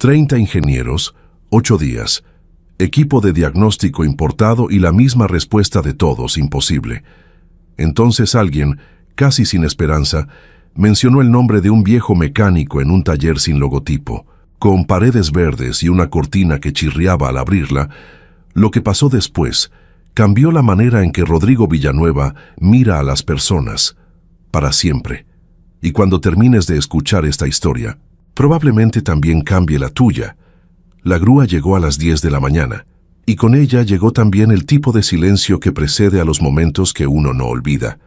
30 ingenieros, 8 días, equipo de diagnóstico importado y la misma respuesta de todos, imposible. Entonces alguien, casi sin esperanza, mencionó el nombre de un viejo mecánico en un taller sin logotipo, con paredes verdes y una cortina que chirriaba al abrirla. Lo que pasó después cambió la manera en que Rodrigo Villanueva mira a las personas, para siempre. Y cuando termines de escuchar esta historia, probablemente también cambie la tuya. La grúa llegó a las 10 de la mañana, y con ella llegó también el tipo de silencio que precede a los momentos que uno no olvida.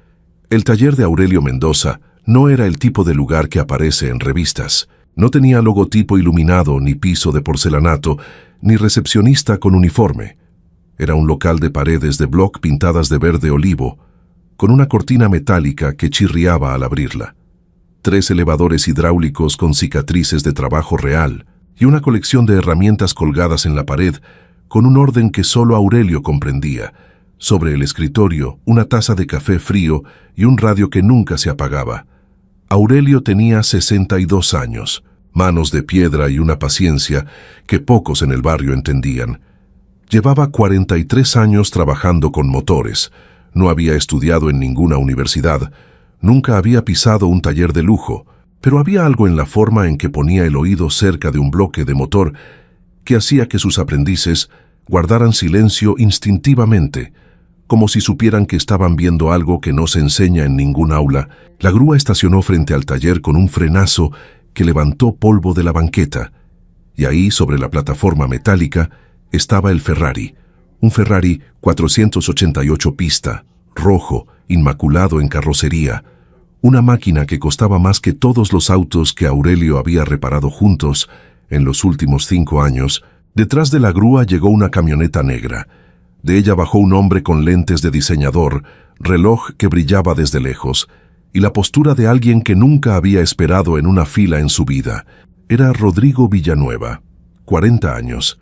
El taller de Aurelio Mendoza no era el tipo de lugar que aparece en revistas. No tenía logotipo iluminado, ni piso de porcelanato, ni recepcionista con uniforme. Era un local de paredes de bloc pintadas de verde olivo, con una cortina metálica que chirriaba al abrirla. 3 elevadores hidráulicos con cicatrices de trabajo real y una colección de herramientas colgadas en la pared con un orden que solo Aurelio comprendía. Sobre el escritorio, una taza de café frío y un radio que nunca se apagaba. Aurelio tenía 62 años, manos de piedra y una paciencia que pocos en el barrio entendían. Llevaba 43 años trabajando con motores, no había estudiado en ninguna universidad, nunca había pisado un taller de lujo, pero había algo en la forma en que ponía el oído cerca de un bloque de motor que hacía que sus aprendices guardaran silencio instintivamente, como si supieran que estaban viendo algo que no se enseña en ningún aula. La grúa estacionó frente al taller con un frenazo que levantó polvo de la banqueta, y ahí, sobre la plataforma metálica, estaba el Ferrari, un Ferrari 488 pista, rojo, inmaculado en carrocería, una máquina que costaba más que todos los autos que Aurelio había reparado juntos en los últimos 5 años. Detrás de la grúa llegó una camioneta negra. De ella bajó un hombre con lentes de diseñador, reloj que brillaba desde lejos, y la postura de alguien que nunca había esperado en una fila en su vida. Era Rodrigo Villanueva, 40 años,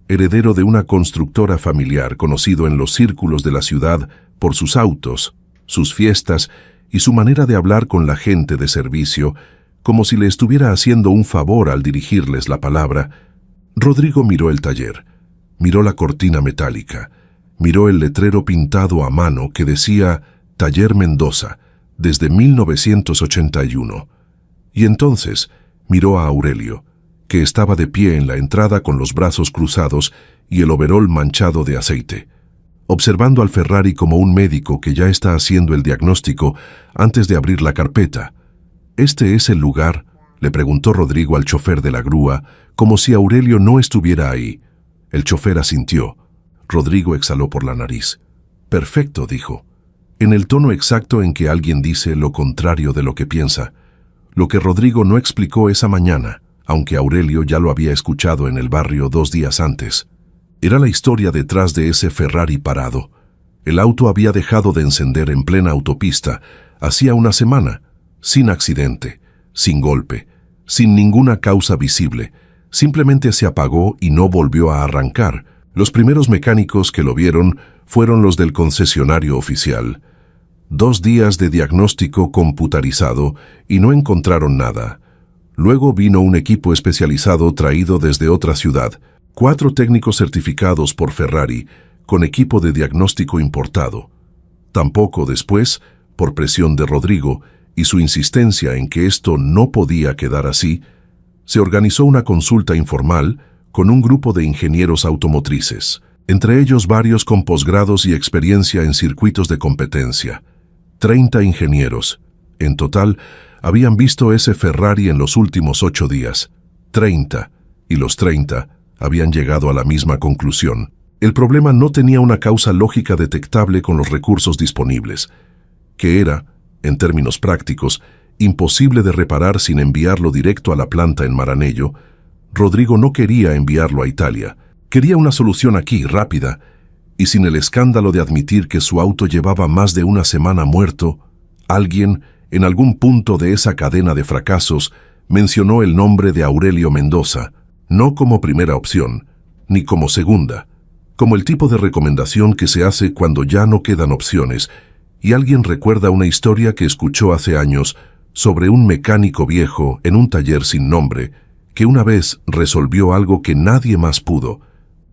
heredero de una constructora familiar conocido en los círculos de la ciudad por sus autos, sus fiestas y su manera de hablar con la gente de servicio, como si le estuviera haciendo un favor al dirigirles la palabra. Rodrigo miró el taller, miró la cortina metálica, miró el letrero pintado a mano que decía Taller Mendoza, desde 1981. Y entonces miró a Aurelio, que estaba de pie en la entrada con los brazos cruzados y el overol manchado de aceite, observando al Ferrari como un médico que ya está haciendo el diagnóstico antes de abrir la carpeta. ¿Este es el lugar?, le preguntó Rodrigo al chofer de la grúa, como si Aurelio no estuviera ahí. El chofer asintió. Rodrigo exhaló por la nariz. «Perfecto», dijo, en el tono exacto en que alguien dice lo contrario de lo que piensa. Lo que Rodrigo no explicó esa mañana, aunque Aurelio ya lo había escuchado en el barrio 2 días antes. Era la historia detrás de ese Ferrari parado. El auto había dejado de encender en plena autopista hacía una semana, sin accidente, sin golpe, sin ninguna causa visible. Simplemente se apagó y no volvió a arrancar. Los primeros mecánicos que lo vieron fueron los del concesionario oficial. 2 días de diagnóstico computarizado y no encontraron nada. Luego vino un equipo especializado traído desde otra ciudad, 4 técnicos certificados por Ferrari, con equipo de diagnóstico importado. Tampoco después, por presión de Rodrigo y su insistencia en que esto no podía quedar así, se organizó una consulta informal con un grupo de ingenieros automotrices, entre ellos varios con posgrados y experiencia en circuitos de competencia. 30 ingenieros. En total, habían visto ese Ferrari en los últimos 8 días. 30. Y los 30 habían llegado a la misma conclusión. El problema no tenía una causa lógica detectable con los recursos disponibles, que era, en términos prácticos, imposible de reparar sin enviarlo directo a la planta en Maranello. Rodrigo no quería enviarlo a Italia. Quería una solución aquí, rápida, y sin el escándalo de admitir que su auto llevaba más de una semana muerto. Alguien, en algún punto de esa cadena de fracasos, mencionó el nombre de Aurelio Mendoza, no como primera opción, ni como segunda, como el tipo de recomendación que se hace cuando ya no quedan opciones, y alguien recuerda una historia que escuchó hace años sobre un mecánico viejo en un taller sin nombre, que una vez resolvió algo que nadie más pudo.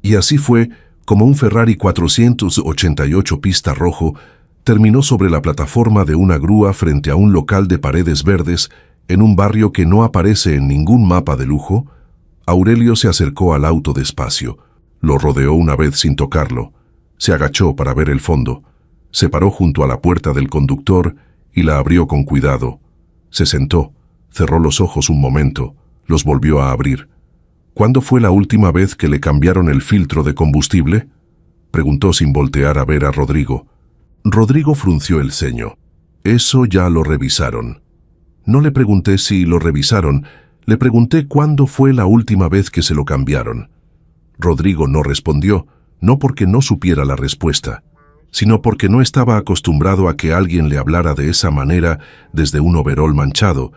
Y así fue como un Ferrari 488 pista rojo terminó sobre la plataforma de una grúa frente a un local de paredes verdes en un barrio que no aparece en ningún mapa de lujo. Aurelio se acercó al auto despacio, lo rodeó una vez sin tocarlo, se agachó para ver el fondo, se paró junto a la puerta del conductor y la abrió con cuidado. Se sentó, cerró los ojos un momento, los volvió a abrir. ¿Cuándo fue la última vez que le cambiaron el filtro de combustible?, preguntó sin voltear a ver a Rodrigo. Rodrigo frunció el ceño. Eso ya lo revisaron. No le pregunté si lo revisaron, le pregunté cuándo fue la última vez que se lo cambiaron. Rodrigo no respondió, no porque no supiera la respuesta, sino porque no estaba acostumbrado a que alguien le hablara de esa manera desde un overol manchado.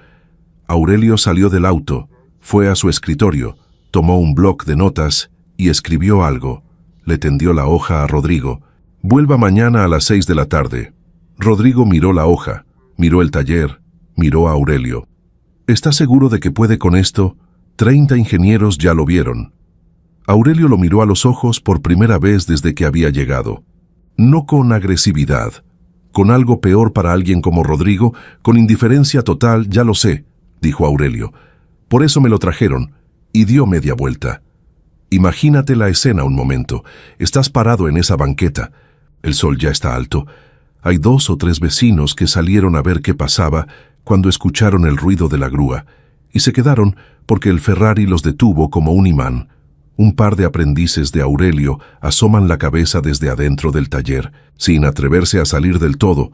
Aurelio salió del auto, fue a su escritorio, tomó un bloc de notas y escribió algo. Le tendió la hoja a Rodrigo. «Vuelva mañana a las 6 de la tarde». Rodrigo miró la hoja, miró el taller, miró a Aurelio. «¿Está seguro de que puede con esto? 30 ingenieros ya lo vieron». Aurelio lo miró a los ojos por primera vez desde que había llegado. No con agresividad, con algo peor para alguien como Rodrigo, con indiferencia total, ya lo sé, dijo Aurelio. Por eso me lo trajeron, y dio media vuelta. Imagínate la escena un momento. Estás parado en esa banqueta. El sol ya está alto. Hay 2 o 3 vecinos que salieron a ver qué pasaba cuando escucharon el ruido de la grúa, y se quedaron porque el Ferrari los detuvo como un imán. Un par de aprendices de Aurelio asoman la cabeza desde adentro del taller, sin atreverse a salir del todo,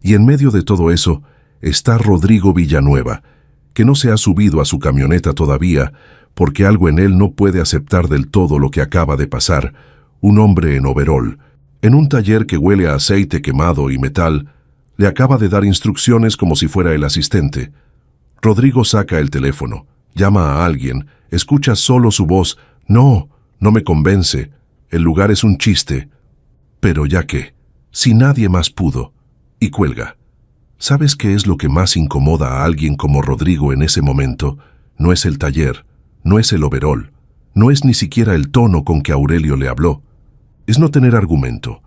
y en medio de todo eso está Rodrigo Villanueva, que no se ha subido a su camioneta todavía, porque algo en él no puede aceptar del todo lo que acaba de pasar. Un hombre en overol, en un taller que huele a aceite quemado y metal, le acaba de dar instrucciones como si fuera el asistente. Rodrigo saca el teléfono, llama a alguien, escucha solo su voz. No me convence, el lugar es un chiste. Pero ya que, si nadie más pudo, y cuelga. ¿Sabes qué es lo que más incomoda a alguien como Rodrigo en ese momento? No es el taller, no es el overol, no es ni siquiera el tono con que Aurelio le habló. Es no tener argumento,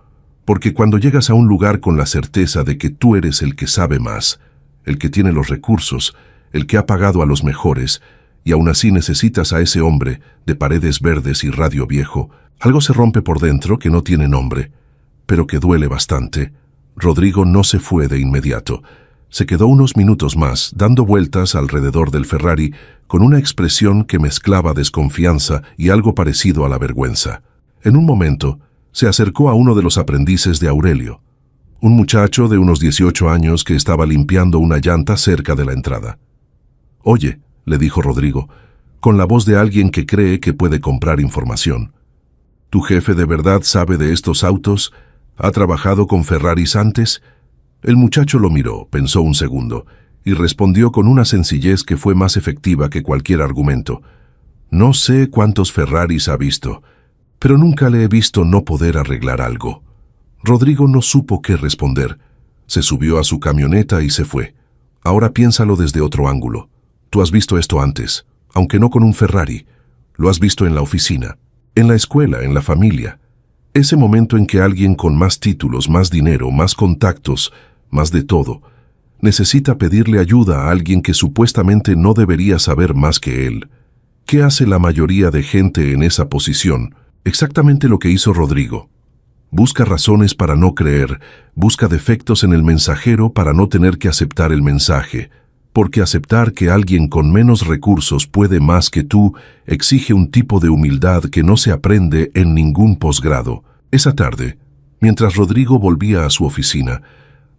porque cuando llegas a un lugar con la certeza de que tú eres el que sabe más, el que tiene los recursos, el que ha pagado a los mejores, y aún así necesitas a ese hombre de paredes verdes y radio viejo, algo se rompe por dentro que no tiene nombre, pero que duele bastante. Rodrigo no se fue de inmediato. Se quedó unos minutos más, dando vueltas alrededor del Ferrari, con una expresión que mezclaba desconfianza y algo parecido a la vergüenza. En un momento, se acercó a uno de los aprendices de Aurelio, un muchacho de unos 18 años que estaba limpiando una llanta cerca de la entrada. «Oye», le dijo Rodrigo, con la voz de alguien que cree que puede comprar información. «¿Tu jefe de verdad sabe de estos autos? ¿Ha trabajado con Ferraris antes?» El muchacho lo miró, pensó un segundo, y respondió con una sencillez que fue más efectiva que cualquier argumento. «No sé cuántos Ferraris ha visto, pero nunca le he visto no poder arreglar algo». Rodrigo no supo qué responder. Se subió a su camioneta y se fue. «Ahora piénsalo desde otro ángulo. Tú has visto esto antes, aunque no con un Ferrari. Lo has visto en la oficina, en la escuela, en la familia. Ese momento en que alguien con más títulos, más dinero, más contactos, más de todo, necesita pedirle ayuda a alguien que supuestamente no debería saber más que él. ¿Qué hace la mayoría de gente en esa posición? Exactamente lo que hizo Rodrigo. Busca razones para no creer, busca defectos en el mensajero para no tener que aceptar el mensaje. Porque aceptar que alguien con menos recursos puede más que tú exige un tipo de humildad que no se aprende en ningún posgrado. Esa tarde, mientras Rodrigo volvía a su oficina,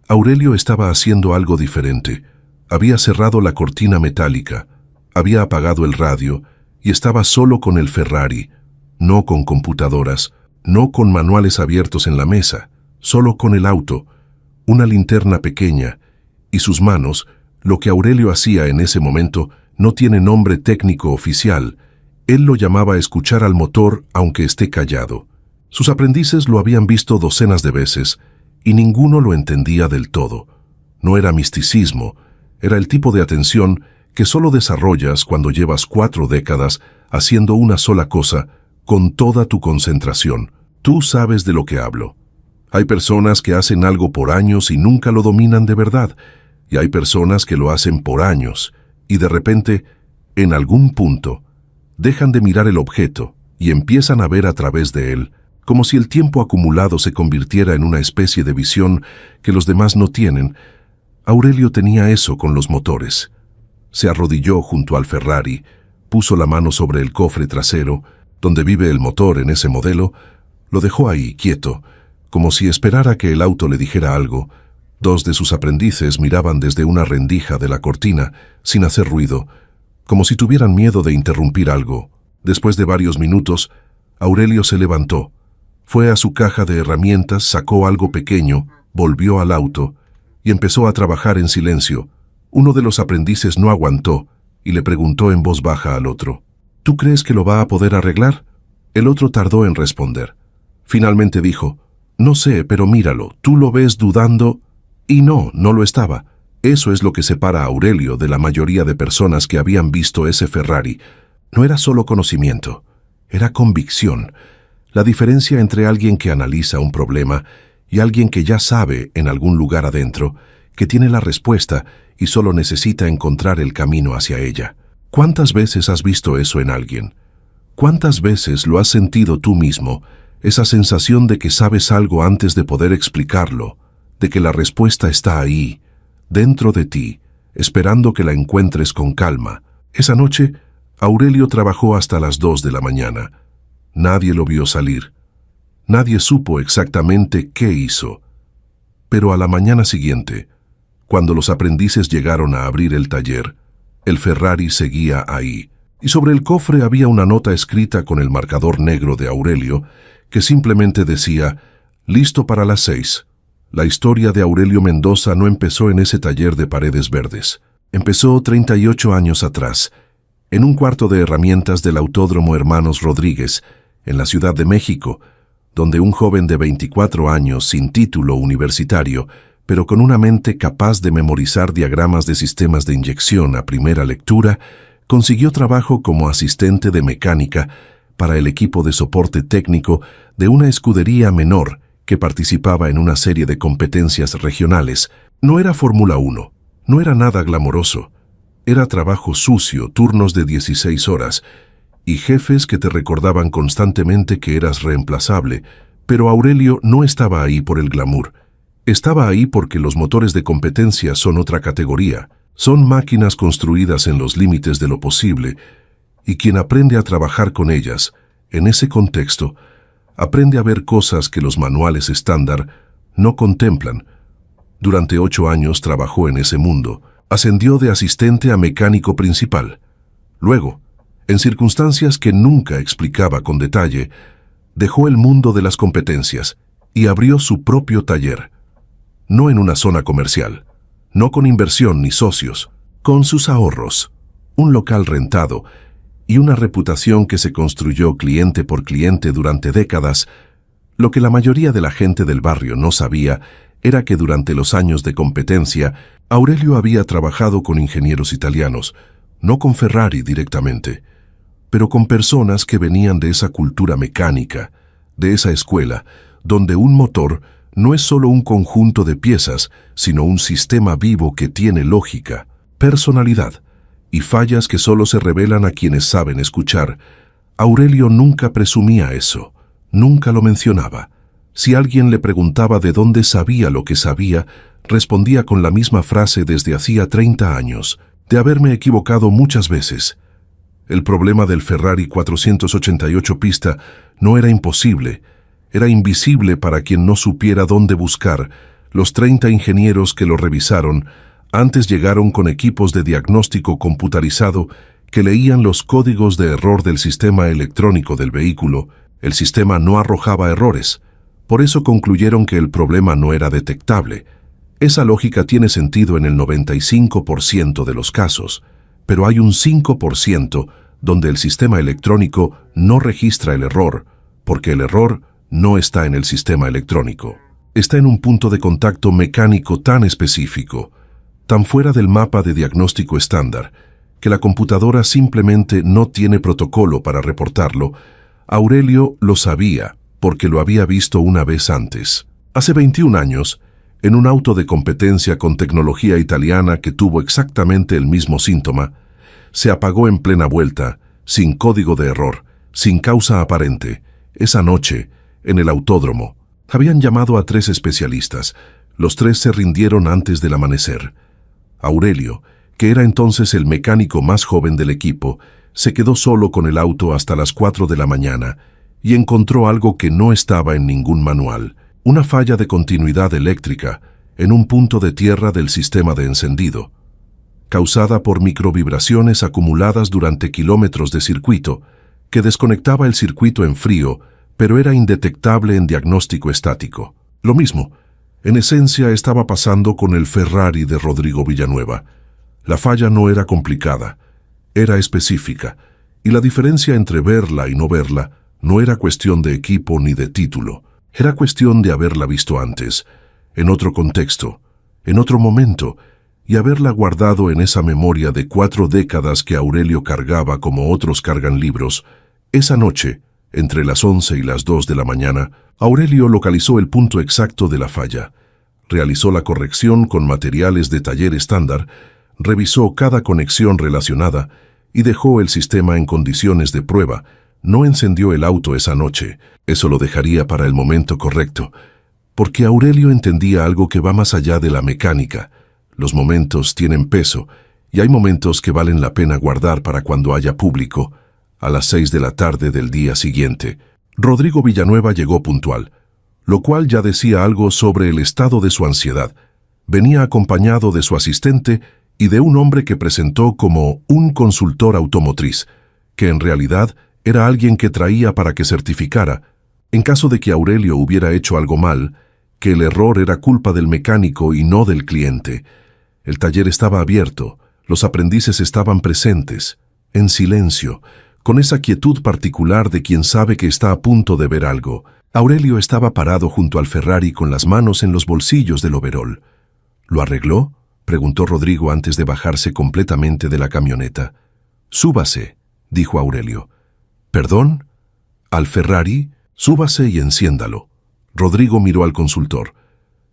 Aurelio estaba haciendo algo diferente. Había cerrado la cortina metálica, había apagado el radio y estaba solo con el Ferrari, no con computadoras, no con manuales abiertos en la mesa, solo con el auto, una linterna pequeña y sus manos. Lo que Aurelio hacía en ese momento no tiene nombre técnico oficial. Él lo llamaba escuchar al motor aunque esté callado. Sus aprendices lo habían visto docenas de veces y ninguno lo entendía del todo. No era misticismo, era el tipo de atención que solo desarrollas cuando llevas 4 décadas haciendo una sola cosa con toda tu concentración. Tú sabes de lo que hablo. Hay personas que hacen algo por años y nunca lo dominan de verdad, y hay personas que lo hacen por años y de repente, en algún punto, dejan de mirar el objeto y empiezan a ver a través de él, como si el tiempo acumulado se convirtiera en una especie de visión que los demás no tienen. Aurelio tenía eso con los motores. Se arrodilló junto al Ferrari, puso la mano sobre el cofre trasero, donde vive el motor en ese modelo, lo dejó ahí, quieto, como si esperara que el auto le dijera algo. 2 de sus aprendices miraban desde una rendija de la cortina, sin hacer ruido, como si tuvieran miedo de interrumpir algo. Después de varios minutos, Aurelio se levantó, fue a su caja de herramientas, sacó algo pequeño, volvió al auto y empezó a trabajar en silencio. Uno de los aprendices no aguantó y le preguntó en voz baja al otro: ¿Tú crees que lo va a poder arreglar? El otro tardó en responder. Finalmente dijo: No sé, pero míralo, tú lo ves dudando. Y no lo estaba. Eso es lo que separa a Aurelio de la mayoría de personas que habían visto ese Ferrari. No era solo conocimiento, era convicción. La diferencia entre alguien que analiza un problema y alguien que ya sabe en algún lugar adentro, que tiene la respuesta y solo necesita encontrar el camino hacia ella. ¿Cuántas veces has visto eso en alguien? ¿Cuántas veces lo has sentido tú mismo, esa sensación de que sabes algo antes de poder explicarlo, de que la respuesta está ahí, dentro de ti, esperando que la encuentres con calma? Esa noche, Aurelio trabajó hasta las 2 de la mañana. Nadie lo vio salir. Nadie supo exactamente qué hizo. Pero a la mañana siguiente, cuando los aprendices llegaron a abrir el taller, el Ferrari seguía ahí, y sobre el cofre había una nota escrita con el marcador negro de Aurelio que simplemente decía: listo para las 6. La historia de Aurelio Mendoza no empezó en ese taller de paredes verdes. Empezó 38 años atrás, en un cuarto de herramientas del Autódromo Hermanos Rodríguez, en la Ciudad de México, donde un joven de 24 años sin título universitario, pero con una mente capaz de memorizar diagramas de sistemas de inyección a primera lectura, consiguió trabajo como asistente de mecánica para el equipo de soporte técnico de una escudería menor que participaba en una serie de competencias regionales. No era Fórmula 1, no era nada glamoroso. Era trabajo sucio, turnos de 16 horas, y jefes que te recordaban constantemente que eras reemplazable, pero Aurelio no estaba ahí por el glamour. Estaba ahí porque los motores de competencia son otra categoría. Son máquinas construidas en los límites de lo posible, y quien aprende a trabajar con ellas, en ese contexto, aprende a ver cosas que los manuales estándar no contemplan. Durante 8 años trabajó en ese mundo. Ascendió de asistente a mecánico principal. Luego, en circunstancias que nunca explicaba con detalle, dejó el mundo de las competencias y abrió su propio taller. No en una zona comercial, no con inversión ni socios, con sus ahorros, un local rentado y una reputación que se construyó cliente por cliente durante décadas. Lo que la mayoría de la gente del barrio no sabía era que durante los años de competencia, Aurelio había trabajado con ingenieros italianos, no con Ferrari directamente, pero con personas que venían de esa cultura mecánica, de esa escuela, donde un motor no es solo un conjunto de piezas, sino un sistema vivo que tiene lógica, personalidad y fallas que solo se revelan a quienes saben escuchar. Aurelio nunca presumía eso, nunca lo mencionaba. Si alguien le preguntaba de dónde sabía lo que sabía, respondía con la misma frase desde hacía 30 años, de haberme equivocado muchas veces. El problema del Ferrari 488 pista no era imposible, era invisible para quien no supiera dónde buscar. Los 30 ingenieros que lo revisaron antes llegaron con equipos de diagnóstico computarizado que leían los códigos de error del sistema electrónico del vehículo. El sistema no arrojaba errores. Por eso concluyeron que el problema no era detectable. Esa lógica tiene sentido en el 95% de los casos, pero hay un 5% donde el sistema electrónico no registra el error, porque el error no está en el sistema electrónico. Está en un punto de contacto mecánico tan específico, tan fuera del mapa de diagnóstico estándar, que la computadora simplemente no tiene protocolo para reportarlo, Aurelio lo sabía porque lo había visto una vez antes. Hace 21 años, en un auto de competencia con tecnología italiana que tuvo exactamente el mismo síntoma, se apagó en plena vuelta, sin código de error, sin causa aparente. Esa noche, en el autódromo, habían llamado a 3 especialistas. Los 3 se rindieron antes del amanecer. Aurelio, que era entonces el mecánico más joven del equipo, se quedó solo con el auto hasta las 4 de la mañana y encontró algo que no estaba en ningún manual: una falla de continuidad eléctrica en un punto de tierra del sistema de encendido, causada por microvibraciones acumuladas durante kilómetros de circuito, que desconectaba el circuito en frío, pero era indetectable en diagnóstico estático. Lo mismo, en esencia, estaba pasando con el Ferrari de Rodrigo Villanueva. La falla no era complicada, era específica, y la diferencia entre verla y no verla no era cuestión de equipo ni de título, era cuestión de haberla visto antes, en otro contexto, en otro momento, y haberla guardado en esa memoria de 4 décadas que Aurelio cargaba como otros cargan libros. Esa noche, entre las 11 y las 2 de la mañana, Aurelio localizó el punto exacto de la falla, realizó la corrección con materiales de taller estándar, revisó cada conexión relacionada y dejó el sistema en condiciones de prueba. No encendió el auto esa noche, eso lo dejaría para el momento correcto, porque Aurelio entendía algo que va más allá de la mecánica. Los momentos tienen peso, y hay momentos que valen la pena guardar para cuando haya público. A las 6 de la tarde del día siguiente, Rodrigo Villanueva llegó puntual, lo cual ya decía algo sobre el estado de su ansiedad. Venía acompañado de su asistente y de un hombre que presentó como un consultor automotriz, que en realidad era alguien que traía para que certificara, en caso de que Aurelio hubiera hecho algo mal, que el error era culpa del mecánico y no del cliente. El taller estaba abierto, los aprendices estaban presentes, en silencio, con esa quietud particular de quien sabe que está a punto de ver algo. Aurelio estaba parado junto al Ferrari con las manos en los bolsillos del overol. ¿Lo arregló?, preguntó Rodrigo antes de bajarse completamente de la camioneta. «Súbase», dijo Aurelio. «¿Perdón? ¿Al Ferrari? Súbase y enciéndalo». Rodrigo miró al consultor.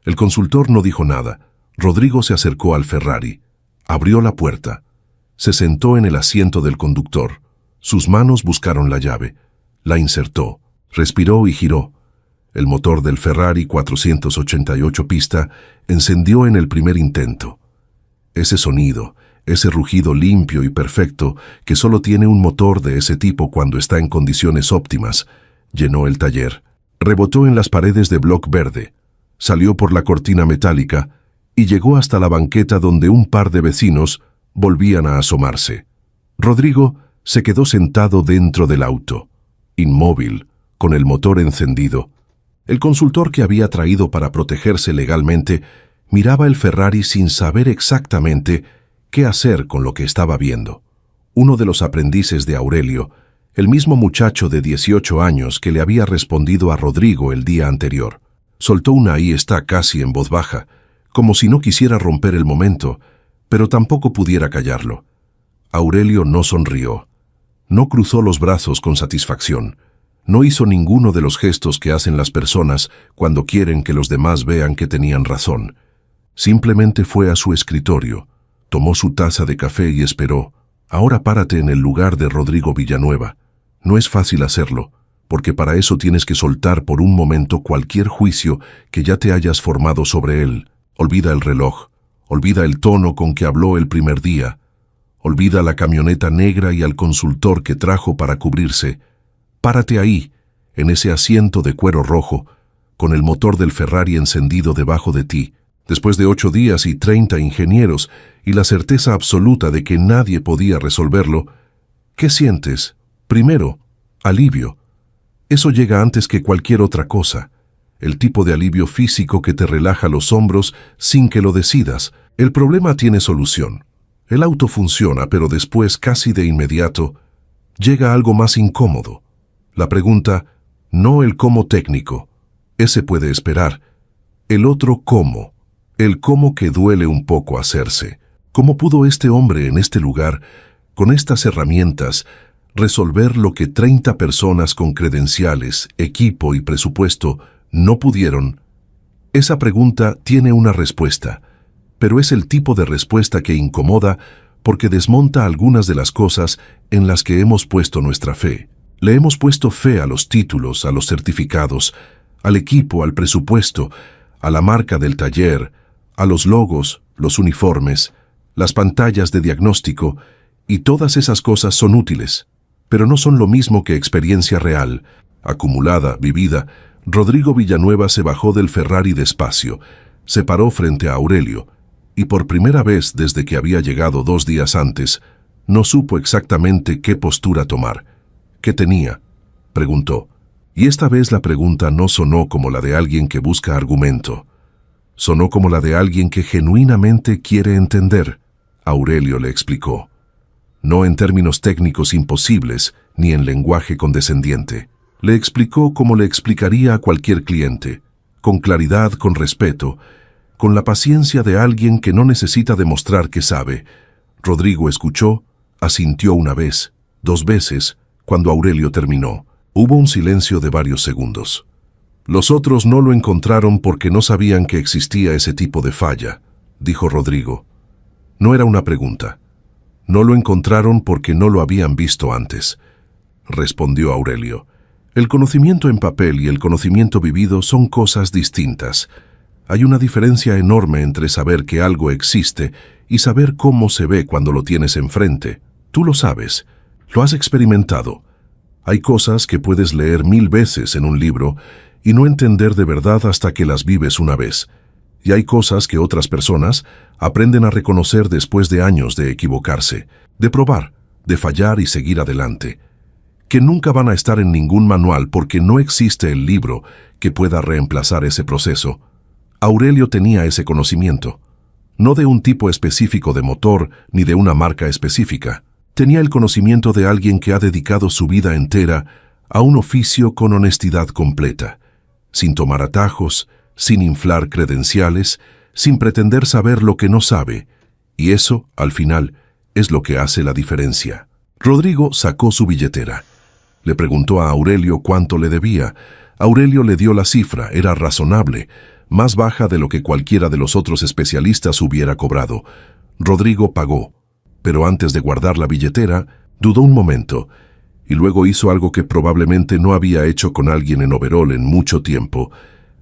El consultor no dijo nada. Rodrigo se acercó al Ferrari, abrió la puerta, se sentó en el asiento del conductor. Sus manos buscaron la llave, la insertó, respiró y giró. El motor del Ferrari 488 pista encendió en el primer intento. Ese sonido, ese rugido limpio y perfecto que solo tiene un motor de ese tipo cuando está en condiciones óptimas, llenó el taller. Rebotó en las paredes de bloc verde, salió por la cortina metálica y llegó hasta la banqueta donde un par de vecinos volvían a asomarse. Rodrigo se quedó sentado dentro del auto, inmóvil, con el motor encendido. El consultor que había traído para protegerse legalmente miraba el Ferrari sin saber exactamente qué hacer con lo que estaba viendo. Uno de los aprendices de Aurelio, el mismo muchacho de 18 años que le había respondido a Rodrigo el día anterior, soltó una «ahí está» casi en voz baja, como si no quisiera romper el momento, pero tampoco pudiera callarlo. Aurelio no sonrió, no cruzó los brazos con satisfacción, no hizo ninguno de los gestos que hacen las personas cuando quieren que los demás vean que tenían razón. Simplemente fue a su escritorio, tomó su taza de café y esperó. Ahora párate en el lugar de Rodrigo Villanueva. No es fácil hacerlo, porque para eso tienes que soltar por un momento cualquier juicio que ya te hayas formado sobre él. Olvida el reloj, olvida el tono con que habló el primer día, olvida la camioneta negra y al consultor que trajo para cubrirse. Párate ahí, en ese asiento de cuero rojo, con el motor del Ferrari encendido debajo de ti, después de 8 días y 30 ingenieros y la certeza absoluta de que nadie podía resolverlo. ¿Qué sientes? Primero, alivio. Eso llega antes que cualquier otra cosa. El tipo de alivio físico que te relaja los hombros sin que lo decidas. El problema tiene solución. El auto funciona, pero después, casi de inmediato, llega algo más incómodo. La pregunta, no el cómo técnico. Ese puede esperar. El otro cómo. El cómo que duele un poco hacerse. ¿Cómo pudo este hombre en este lugar Con estas herramientas, resolver lo que 30 personas con credenciales, equipo y presupuesto no pudieron. Esa pregunta tiene una respuesta, pero es el tipo de respuesta que incomoda porque desmonta algunas de las cosas en las que hemos puesto nuestra fe. Le hemos puesto fe a los títulos, a los certificados, al equipo, al presupuesto, a la marca del taller, a los logos, los uniformes, las pantallas de diagnóstico, y todas esas cosas son útiles, pero no son lo mismo que experiencia real, acumulada, vivida. Rodrigo Villanueva se bajó del Ferrari despacio, se paró frente a Aurelio, y por primera vez desde que había llegado 2 días antes, no supo exactamente qué postura tomar. ¿Qué tenía?, preguntó. Y esta vez la pregunta no sonó como la de alguien que busca argumento. Sonó como la de alguien que genuinamente quiere entender. Aurelio le explicó. No en términos técnicos imposibles, ni en lenguaje condescendiente. Le explicó como le explicaría a cualquier cliente, con claridad, con respeto, con la paciencia de alguien que no necesita demostrar que sabe. Rodrigo escuchó, asintió una vez, 2 veces, cuando Aurelio terminó. Hubo un silencio de varios segundos. Los otros no lo encontraron porque no sabían que existía ese tipo de falla, dijo Rodrigo. No era una pregunta. No lo encontraron porque no lo habían visto antes, respondió Aurelio. El conocimiento en papel y el conocimiento vivido son cosas distintas. Hay una diferencia enorme entre saber que algo existe y saber cómo se ve cuando lo tienes enfrente. Tú lo sabes, lo has experimentado. Hay cosas que puedes leer 1000 veces en un libro y no entender de verdad hasta que las vives una vez. Y hay cosas que otras personas aprenden a reconocer después de años de equivocarse, de probar, de fallar y seguir adelante, que nunca van a estar en ningún manual porque no existe el libro que pueda reemplazar ese proceso. Aurelio tenía ese conocimiento, no de un tipo específico de motor ni de una marca específica. Tenía el conocimiento de alguien que ha dedicado su vida entera a un oficio con honestidad completa, sin tomar atajos, sin inflar credenciales, sin pretender saber lo que no sabe, y eso, al final, es lo que hace la diferencia. Rodrigo sacó su billetera. Le preguntó a Aurelio cuánto le debía. Aurelio le dio la cifra, era razonable, más baja de lo que cualquiera de los otros especialistas hubiera cobrado. Rodrigo pagó, pero antes de guardar la billetera, dudó un momento, y luego hizo algo que probablemente no había hecho con alguien en overol en mucho tiempo.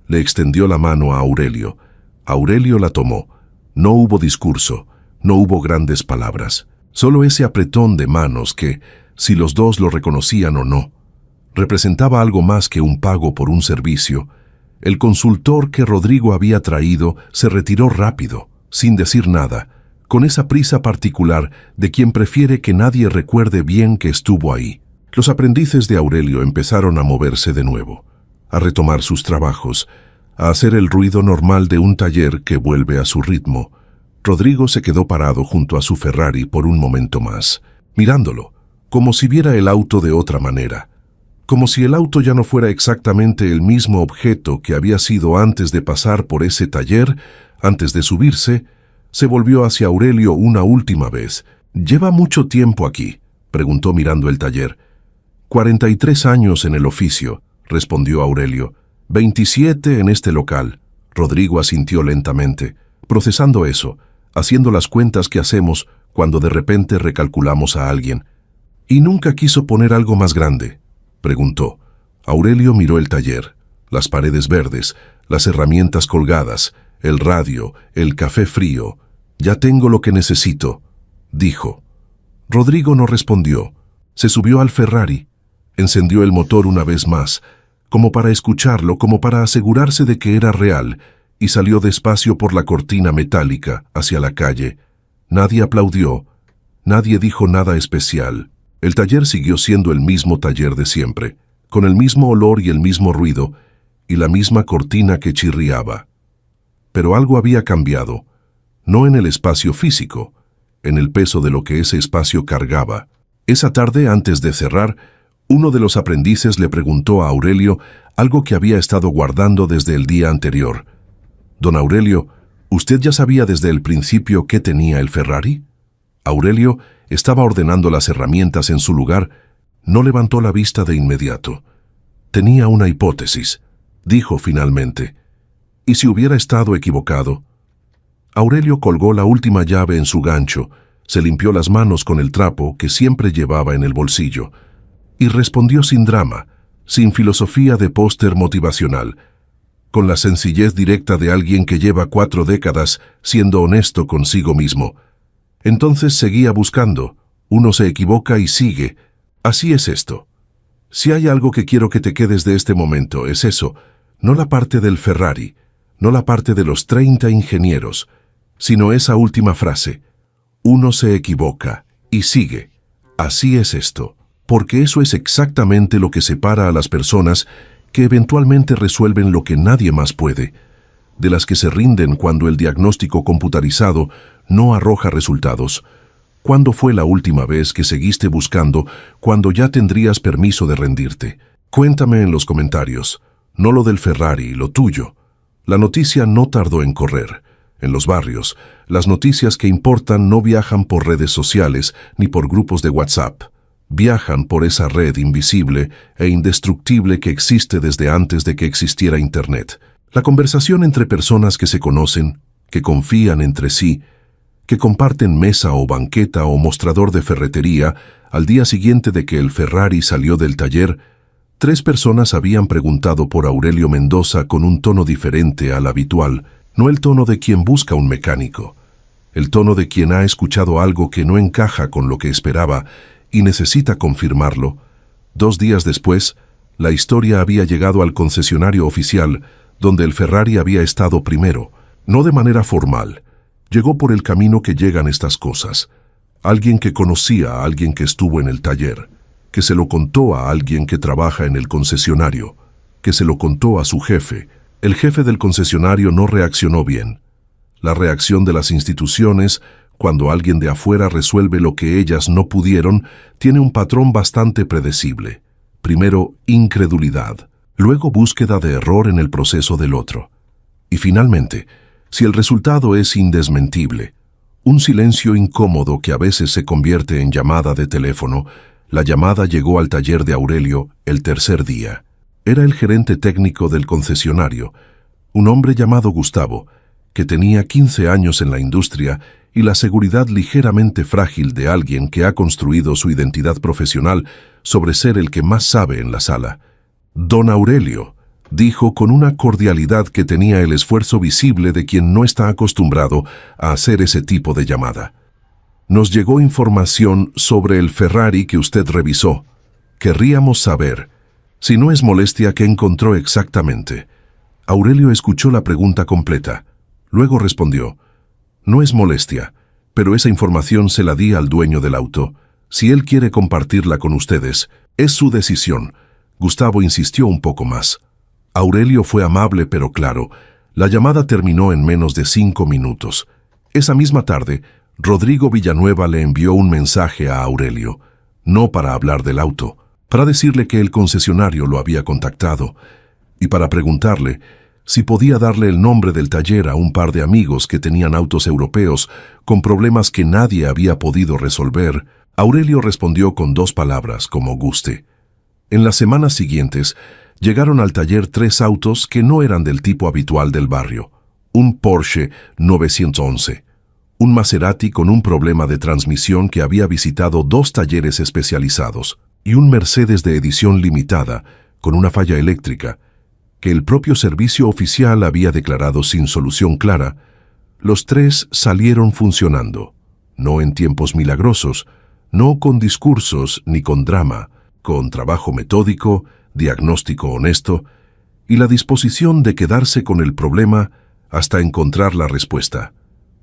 Le extendió la mano a Aurelio. Aurelio la tomó. No hubo discurso, no hubo grandes palabras, solo ese apretón de manos que, si los dos lo reconocían o no, representaba algo más que un pago por un servicio. El consultor que Rodrigo había traído se retiró rápido, sin decir nada, con esa prisa particular de quien prefiere que nadie recuerde bien que estuvo ahí. Los aprendices de Aurelio empezaron a moverse de nuevo, a retomar sus trabajos, a hacer el ruido normal de un taller que vuelve a su ritmo. Rodrigo se quedó parado junto a su Ferrari por un momento más, mirándolo, como si viera el auto de otra manera, como si el auto ya no fuera exactamente el mismo objeto que había sido antes de pasar por ese taller. Antes de subirse, se volvió hacia Aurelio una última vez. «¿Lleva mucho tiempo aquí?», preguntó mirando el taller. 43 años en el oficio», respondió Aurelio. 27 en este local. Rodrigo asintió lentamente, procesando eso, haciendo las cuentas que hacemos cuando de repente recalculamos a alguien. «¿Y nunca quiso poner algo más grande?», preguntó. Aurelio miró el taller, las paredes verdes, las herramientas colgadas, el radio, el café frío. «Ya tengo lo que necesito», dijo. Rodrigo no respondió. Se subió al Ferrari, encendió el motor una vez más, como para escucharlo, como para asegurarse de que era real, y salió despacio por la cortina metálica hacia la calle. Nadie aplaudió, nadie dijo nada especial. El taller siguió siendo el mismo taller de siempre, con el mismo olor y el mismo ruido, y la misma cortina que chirriaba. Pero algo había cambiado, no en el espacio físico, en el peso de lo que ese espacio cargaba. Esa tarde, antes de cerrar, uno de los aprendices le preguntó a Aurelio algo que había estado guardando desde el día anterior. «Don Aurelio, ¿usted ya sabía desde el principio qué tenía el Ferrari?». Aurelio estaba ordenando las herramientas en su lugar. No levantó la vista de inmediato. Tenía una hipótesis, dijo finalmente. ¿Y si hubiera estado equivocado? Aurelio colgó la última llave en su gancho, se limpió las manos con el trapo que siempre llevaba en el bolsillo y respondió sin drama, sin filosofía de póster motivacional, con la sencillez directa de alguien que lleva 4 décadas siendo honesto consigo mismo. Entonces seguía buscando. Uno se equivoca y sigue. Así es esto. Si hay algo que quiero que te quedes de este momento, es eso, no la parte del Ferrari, no la parte de los 30 ingenieros, sino esa última frase. Uno se equivoca y sigue. Así es esto, porque eso es exactamente lo que separa a las personas que eventualmente resuelven lo que nadie más puede, de las que se rinden cuando el diagnóstico computarizado no arroja resultados. ¿Cuándo fue la última vez que seguiste buscando cuando ya tendrías permiso de rendirte? Cuéntame en los comentarios, no lo del Ferrari, lo tuyo. La noticia no tardó en correr. En los barrios, las noticias que importan no viajan por redes sociales ni por grupos de WhatsApp. Viajan por esa red invisible e indestructible que existe desde antes de que existiera Internet. La conversación entre personas que se conocen, que confían entre sí, que comparten mesa o banqueta o mostrador de ferretería, al día siguiente de que el Ferrari salió del taller, 3 personas habían preguntado por Aurelio Mendoza con un tono diferente al habitual, no el tono de quien busca un mecánico, el tono de quien ha escuchado algo que no encaja con lo que esperaba y necesita confirmarlo. 2 días después, la historia había llegado al concesionario oficial, donde el Ferrari había estado primero, no de manera formal. Llegó por el camino que llegan estas cosas. Alguien que conocía a alguien que estuvo en el taller, que se lo contó a alguien que trabaja en el concesionario, que se lo contó a su jefe. El jefe del concesionario no reaccionó bien. La reacción de las instituciones, cuando alguien de afuera resuelve lo que ellas no pudieron, tiene un patrón bastante predecible. Primero, incredulidad. Luego, búsqueda de error en el proceso del otro. Y finalmente, si el resultado es indesmentible, un silencio incómodo que a veces se convierte en llamada de teléfono. La llamada llegó al taller de Aurelio el tercer día. Era el gerente técnico del concesionario, un hombre llamado Gustavo, que tenía 15 años en la industria y la seguridad ligeramente frágil de alguien que ha construido su identidad profesional sobre ser el que más sabe en la sala. Don Aurelio, dijo con una cordialidad que tenía el esfuerzo visible de quien no está acostumbrado a hacer ese tipo de llamada. Nos llegó información sobre el Ferrari que usted revisó. Querríamos saber, si no es molestia, qué encontró exactamente. Aurelio escuchó la pregunta completa. Luego respondió, no es molestia, pero esa información se la di al dueño del auto. Si él quiere compartirla con ustedes, es su decisión. Gustavo insistió un poco más. Aurelio fue amable pero claro. La llamada terminó en menos de 5 minutos. Esa misma tarde, Rodrigo Villanueva le envió un mensaje a Aurelio, no para hablar del auto, para decirle que el concesionario lo había contactado y para preguntarle si podía darle el nombre del taller a un par de amigos que tenían autos europeos con problemas que nadie había podido resolver. Aurelio respondió con 2 palabras, como guste. En las semanas siguientes, llegaron al taller 3 autos que no eran del tipo habitual del barrio. Un Porsche 911, un Maserati con un problema de transmisión que había visitado 2 talleres especializados, y un Mercedes de edición limitada, con una falla eléctrica, que el propio servicio oficial había declarado sin solución clara. Los 3 salieron funcionando, no en tiempos milagrosos, no con discursos ni con drama, con trabajo metódico, diagnóstico honesto y la disposición de quedarse con el problema hasta encontrar la respuesta.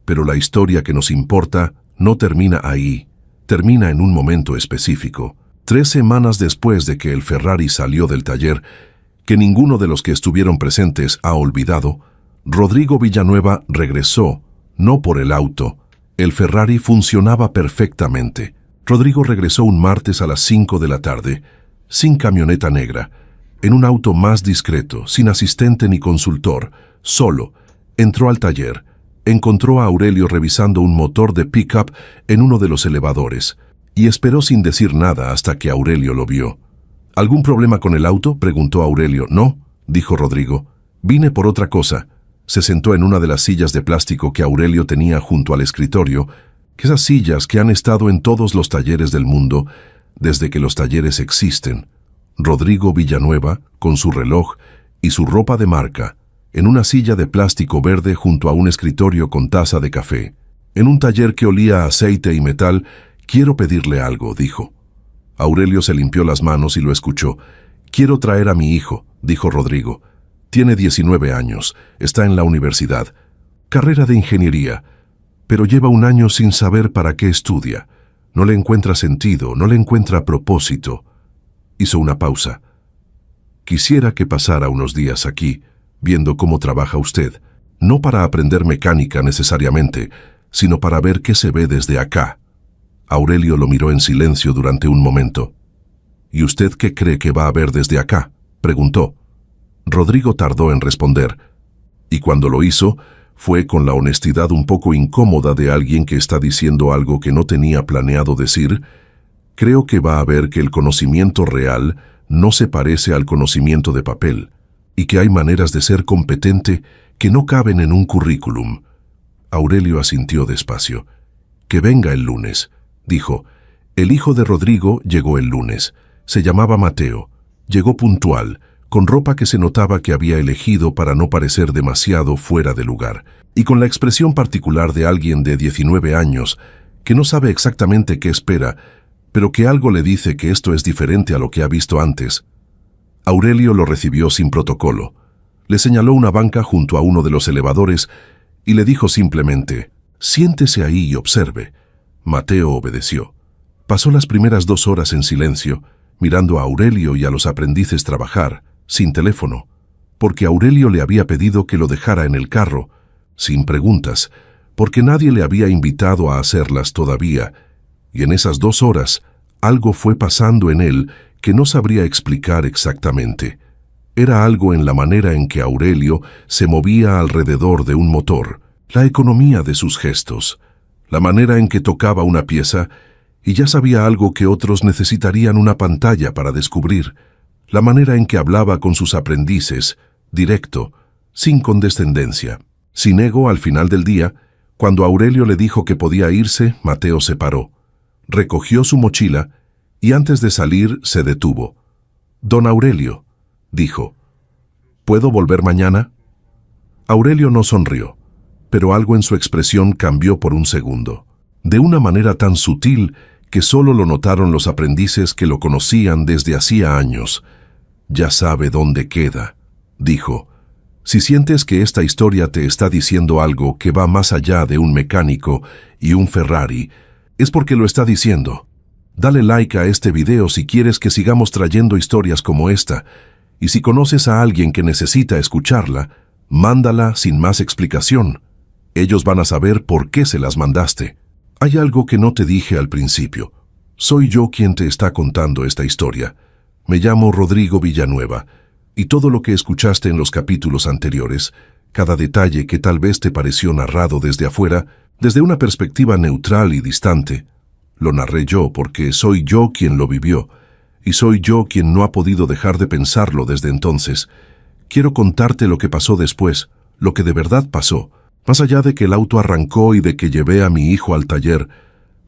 Pero la historia que nos importa no termina ahí, termina en un momento específico. 3 semanas después de que el Ferrari salió del taller, que ninguno de los que estuvieron presentes ha olvidado, Rodrigo Villanueva regresó, no por el auto. El Ferrari funcionaba perfectamente. Rodrigo regresó un martes a las 5 de la tarde, sin camioneta negra, en un auto más discreto, sin asistente ni consultor, solo. Entró al taller, encontró a Aurelio revisando un motor de pickup en uno de los elevadores, y esperó sin decir nada hasta que Aurelio lo vio. ¿Algún problema con el auto?, preguntó Aurelio. No, dijo Rodrigo. Vine por otra cosa. Se sentó en una de las sillas de plástico que Aurelio tenía junto al escritorio, esas sillas que han estado en todos los talleres del mundo desde que los talleres existen. Rodrigo Villanueva, con su reloj y su ropa de marca, en una silla de plástico verde junto a un escritorio con taza de café. En un taller que olía a aceite y metal, quiero pedirle algo, dijo. Aurelio se limpió las manos y lo escuchó. Quiero traer a mi hijo, dijo Rodrigo. Tiene 19 años, está en la universidad. Carrera de ingeniería, pero lleva un año sin saber para qué estudia. No le encuentra sentido, no le encuentra propósito. Hizo una pausa. Quisiera que pasara unos días aquí, viendo cómo trabaja usted, no para aprender mecánica necesariamente, sino para ver qué se ve desde acá. Aurelio lo miró en silencio durante un momento. ¿Y usted qué cree que va a ver desde acá?, preguntó. Rodrigo tardó en responder, y cuando lo hizo, fue con la honestidad un poco incómoda de alguien que está diciendo algo que no tenía planeado decir. Creo que va a ver que el conocimiento real no se parece al conocimiento de papel, y que hay maneras de ser competente que no caben en un currículum. Aurelio asintió despacio. Que venga el lunes, dijo. El hijo de Rodrigo llegó el lunes. Se llamaba Mateo. Llegó puntual, con ropa que se notaba que había elegido para no parecer demasiado fuera de lugar, y con la expresión particular de alguien de 19 años, que no sabe exactamente qué espera, pero que algo le dice que esto es diferente a lo que ha visto antes. Aurelio lo recibió sin protocolo. Le señaló una banca junto a uno de los elevadores y le dijo simplemente, «Siéntese ahí y observe». Mateo obedeció. Pasó las primeras 2 horas en silencio, mirando a Aurelio y a los aprendices trabajar, sin teléfono, porque Aurelio le había pedido que lo dejara en el carro, sin preguntas, porque nadie le había invitado a hacerlas todavía, y en esas 2 horas algo fue pasando en él que no sabría explicar exactamente. Era algo en la manera en que Aurelio se movía alrededor de un motor, la economía de sus gestos, la manera en que tocaba una pieza y ya sabía algo que otros necesitarían una pantalla para descubrir, la manera en que hablaba con sus aprendices, directo, sin condescendencia, sin ego. Al final del día, cuando Aurelio le dijo que podía irse, Mateo se paró, recogió su mochila y antes de salir se detuvo. «Don Aurelio», dijo, «¿puedo volver mañana?» Aurelio no sonrió, pero algo en su expresión cambió por un segundo, de una manera tan sutil que solo lo notaron los aprendices que lo conocían desde hacía años. «Ya sabe dónde queda», dijo. «Si sientes que esta historia te está diciendo algo que va más allá de un mecánico y un Ferrari, es porque lo está diciendo. Dale like a este video si quieres que sigamos trayendo historias como esta, y si conoces a alguien que necesita escucharla, mándala sin más explicación. Ellos van a saber por qué se las mandaste. Hay algo que no te dije al principio. Soy yo quien te está contando esta historia. Me llamo Rodrigo Villanueva, y todo lo que escuchaste en los capítulos anteriores, cada detalle que tal vez te pareció narrado desde afuera, desde una perspectiva neutral y distante, lo narré yo porque soy yo quien lo vivió, y soy yo quien no ha podido dejar de pensarlo desde entonces. Quiero contarte lo que pasó después, lo que de verdad pasó. Más allá de que el auto arrancó y de que llevé a mi hijo al taller,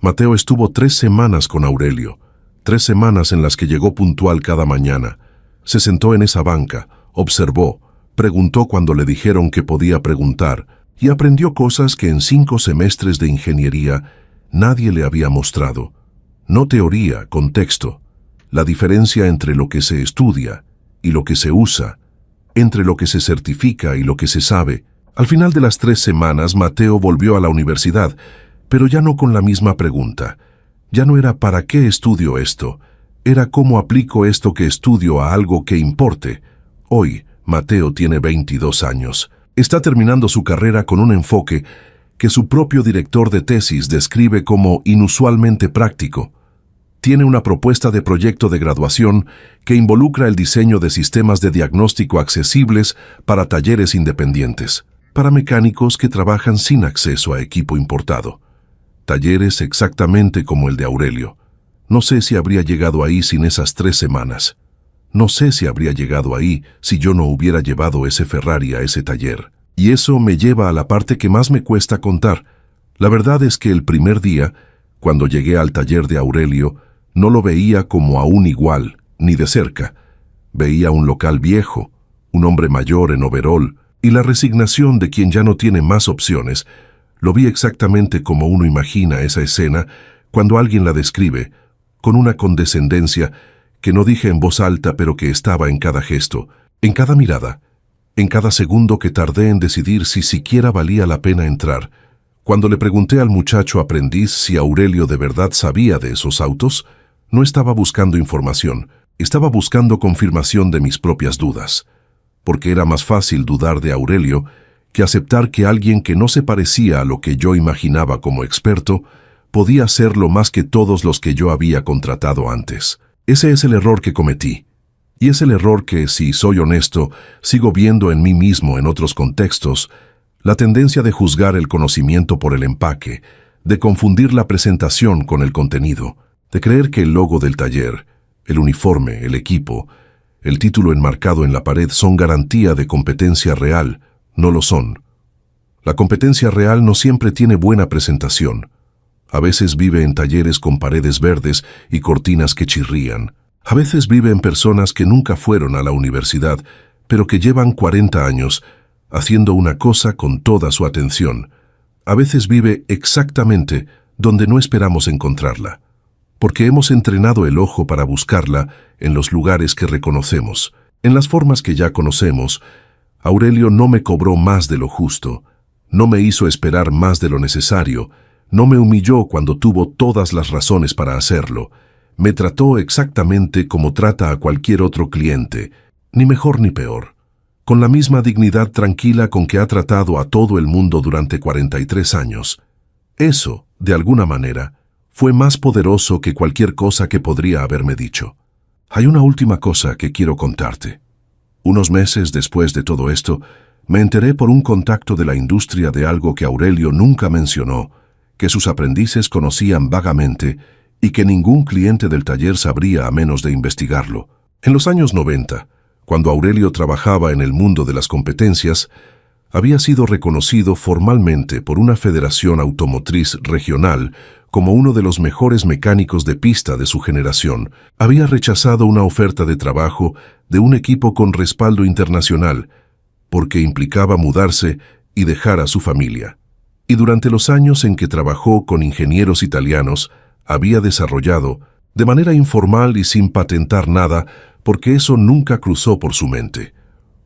Mateo estuvo 3 semanas con Aurelio, 3 semanas en las que llegó puntual cada mañana. Se sentó en esa banca, observó, preguntó cuando le dijeron que podía preguntar, y aprendió cosas que en 5 semestres de ingeniería nadie le había mostrado. No teoría, contexto. La diferencia entre lo que se estudia y lo que se usa, entre lo que se certifica y lo que se sabe. Al final de las 3 semanas, Mateo volvió a la universidad, pero ya no con la misma pregunta. Ya no era ¿para qué estudio esto? Era ¿cómo aplico esto que estudio a algo que importe? Hoy, Mateo tiene 22 años. Está terminando su carrera con un enfoque que su propio director de tesis describe como inusualmente práctico. Tiene una propuesta de proyecto de graduación que involucra el diseño de sistemas de diagnóstico accesibles para talleres independientes. para mecánicos que trabajan sin acceso a equipo importado. Talleres exactamente como el de Aurelio. No sé si habría llegado ahí sin esas 3 semanas. No sé si habría llegado ahí si yo no hubiera llevado ese Ferrari a ese taller. Y eso me lleva a la parte que más me cuesta contar. La verdad es que el primer día, cuando llegué al taller de Aurelio, no lo veía como a un igual, ni de cerca. Veía un local viejo, un hombre mayor en overol, y la resignación de quien ya no tiene más opciones. Lo vi exactamente como uno imagina esa escena cuando alguien la describe, con una condescendencia que no dije en voz alta pero que estaba en cada gesto, en cada mirada, en cada segundo que tardé en decidir si siquiera valía la pena entrar. Cuando le pregunté al muchacho aprendiz si Aurelio de verdad sabía de esos autos, no estaba buscando información, estaba buscando confirmación de mis propias dudas, porque era más fácil dudar de Aurelio que aceptar que alguien que no se parecía a lo que yo imaginaba como experto podía hacerlo más que todos los que yo había contratado antes. Ese es el error que cometí. Y es el error que, si soy honesto, sigo viendo en mí mismo en otros contextos, la tendencia de juzgar el conocimiento por el empaque, de confundir la presentación con el contenido, de creer que el logo del taller, el uniforme, el equipo, el título enmarcado en la pared son garantía de competencia real. No lo son. La competencia real no siempre tiene buena presentación. A veces vive en talleres con paredes verdes y cortinas que chirrían. A veces vive en personas que nunca fueron a la universidad, pero que llevan 40 años haciendo una cosa con toda su atención. A veces vive exactamente donde no esperamos encontrarla, porque hemos entrenado el ojo para buscarla en los lugares que reconocemos, en las formas que ya conocemos. Aurelio no me cobró más de lo justo, no me hizo esperar más de lo necesario, no me humilló cuando tuvo todas las razones para hacerlo, me trató exactamente como trata a cualquier otro cliente, ni mejor ni peor, con la misma dignidad tranquila con que ha tratado a todo el mundo durante 43 años. Eso, de alguna manera, fue más poderoso que cualquier cosa que podría haberme dicho. Hay una última cosa que quiero contarte. Unos meses después de todo esto, me enteré por un contacto de la industria de algo que Aurelio nunca mencionó, que sus aprendices conocían vagamente y que ningún cliente del taller sabría a menos de investigarlo. En los años 90, cuando Aurelio trabajaba en el mundo de las competencias, había sido reconocido formalmente por una federación automotriz regional como uno de los mejores mecánicos de pista de su generación. Había rechazado una oferta de trabajo de un equipo con respaldo internacional, porque implicaba mudarse y dejar a su familia. Y durante los años en que trabajó con ingenieros italianos, había desarrollado, de manera informal y sin patentar nada, porque eso nunca cruzó por su mente,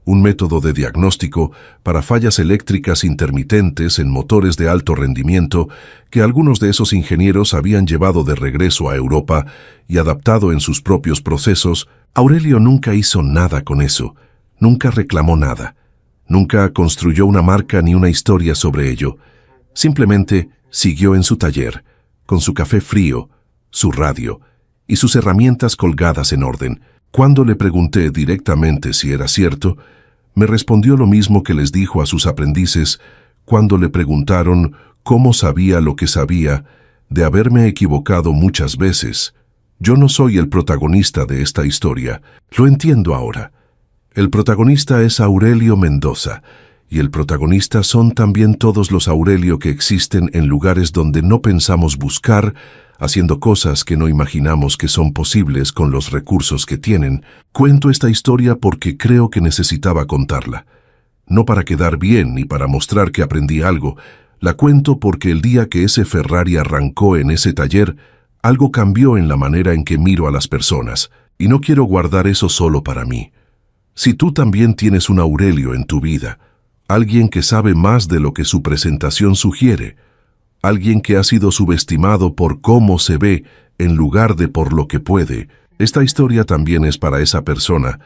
un método de diagnóstico para fallas eléctricas intermitentes en motores de alto rendimiento que algunos de esos ingenieros habían llevado de regreso a Europa y adaptado en sus propios procesos. Aurelio nunca hizo nada con eso, nunca reclamó nada, nunca construyó una marca ni una historia sobre ello. Simplemente siguió en su taller, con su café frío, su radio y sus herramientas colgadas en orden. Cuando le pregunté directamente si era cierto, me respondió lo mismo que les dijo a sus aprendices cuando le preguntaron cómo sabía lo que sabía, de haberme equivocado muchas veces. Yo no soy el protagonista de esta historia, lo entiendo ahora. El protagonista es Aurelio Mendoza, y el protagonista son también todos los Aurelio que existen en lugares donde no pensamos buscar, haciendo cosas que no imaginamos que son posibles con los recursos que tienen. Cuento esta historia porque creo que necesitaba contarla. No para quedar bien ni para mostrar que aprendí algo. La cuento porque el día que ese Ferrari arrancó en ese taller, algo cambió en la manera en que miro a las personas, y no quiero guardar eso solo para mí. Si tú también tienes un Aurelio en tu vida, alguien que sabe más de lo que su presentación sugiere, alguien que ha sido subestimado por cómo se ve en lugar de por lo que puede, esta historia también es para esa persona.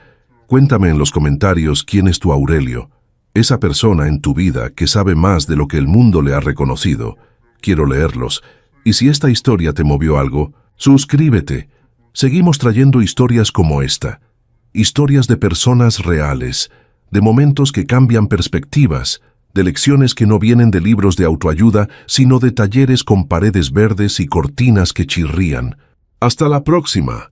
Cuéntame en los comentarios quién es tu Aurelio, esa persona en tu vida que sabe más de lo que el mundo le ha reconocido. Quiero leerlos. Y si esta historia te movió algo, suscríbete. Seguimos trayendo historias como esta. Historias de personas reales, de momentos que cambian perspectivas, de lecciones que no vienen de libros de autoayuda, sino de talleres con paredes verdes y cortinas que chirrían. Hasta la próxima.